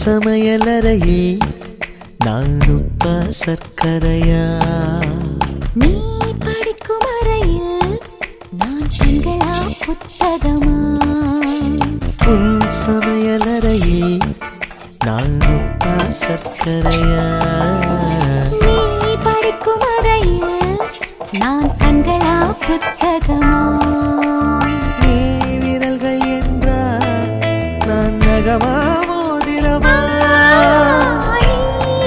சமையலறையே நான் உப்பா சர்க்கரையா? நீ படிக்கும் அறையில் நான் கண்களா புத்தகமா? உன் சமையலறையே நான் உப்பா சர்க்கரையா? நீ படிக்கும் அறையில் நான் கண்களா புத்தகமா? நீ விரல்கள் என்றால் நான் நகமா மோதிரமா?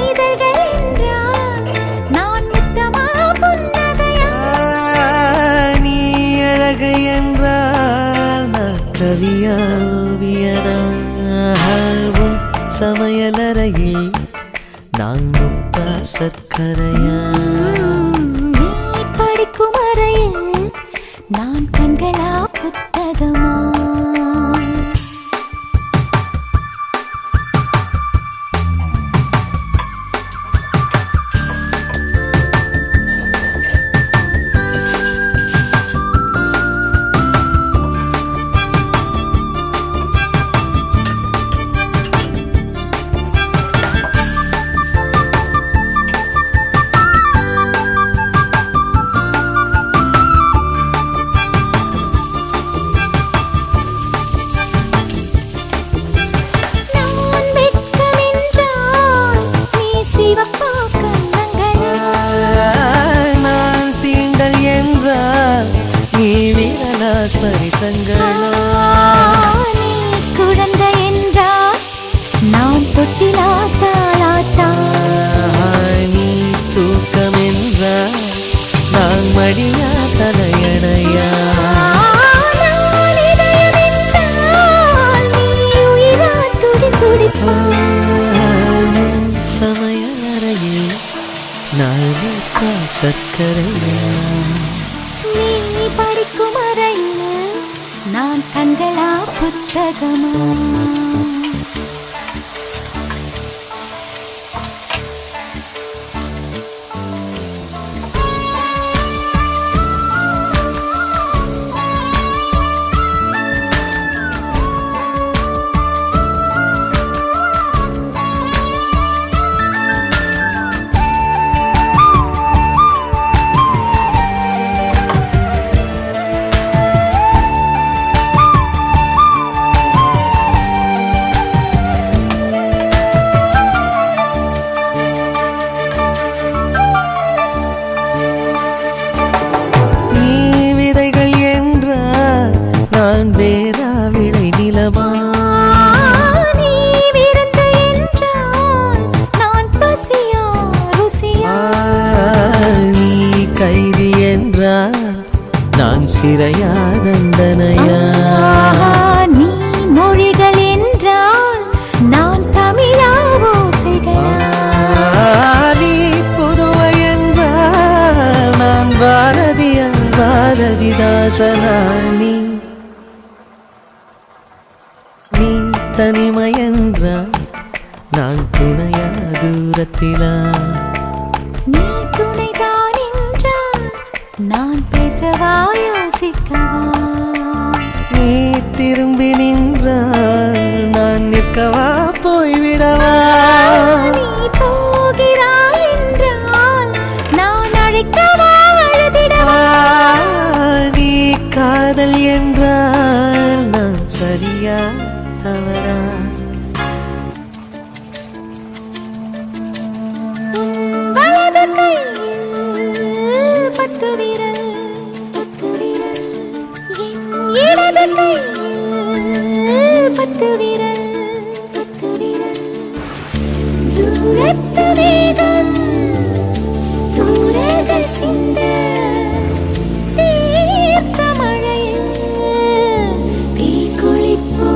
இதழ்கள் என்றால் நான் முத்தமா புன்னகையா? நீ அழகு என்றால் நான் கவியா ஓவியனா? உன் சமையலறையே நான் உப்பா சர்க்கரையா? நீ படிக்கும் அறையில் நான் கண்களா புத்தகமா? நீ குழந்தை என்றால் நான் தொட்டிலா தாளாட்டா? நீ தூக்கம் என்றால் நான் மடியா தலையணையா? சமையலறையே நான் உப்பா சர்க்கரையா? நீ படிக்கும் அறையில் நான் கண்களா புத்தகமா? வேறா விளை நிலமா? நீ விருந்து என்றால் நான் பசியா ருசியா? நீ கைதி என்றால் நான் சிறையா தண்டனையா? நீ மொழிகள் என்றால் நான் தமிழா ஓசைகளா? நீ புதுவை என்றால் நான் பாரதியா பாரதிதாசனா? நீ தனிமை என்றால் நான் துணையா தூரத்திலா? நீ துணைதான் என்றால் நான் பேசவா யோசிக்கவா? நீ திரும்பி நின்றால் நான் நிற்கவா போய்விடவா? நீ போகிறாய் என்றால் நான் அழைக்கவா அழுதிடவா? நீ காதல் என்றால் நான் சரியா தவறா? வலது கையில் 10 விரல், என் இடது கையில் 10 விரல், தூரத்து வேகம் தூரங்கள் சிந்த தீர்த்த மழையில் தீக்குளிப்போ.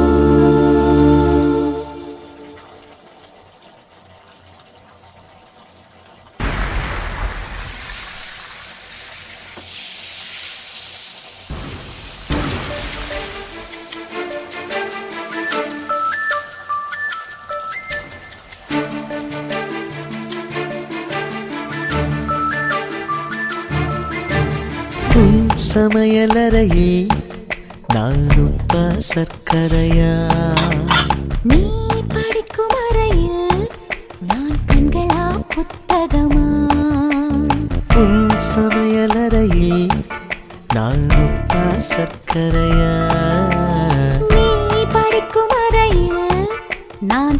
உன் சமையலறையே நான் உப்பா சர்க்கரையா? நீ படிக்கும் அறை நாடகமா? உன் சமையலறையில் நான் உப்பா சர்க்கரையா? நீ படிக்கும் அறையில் நான்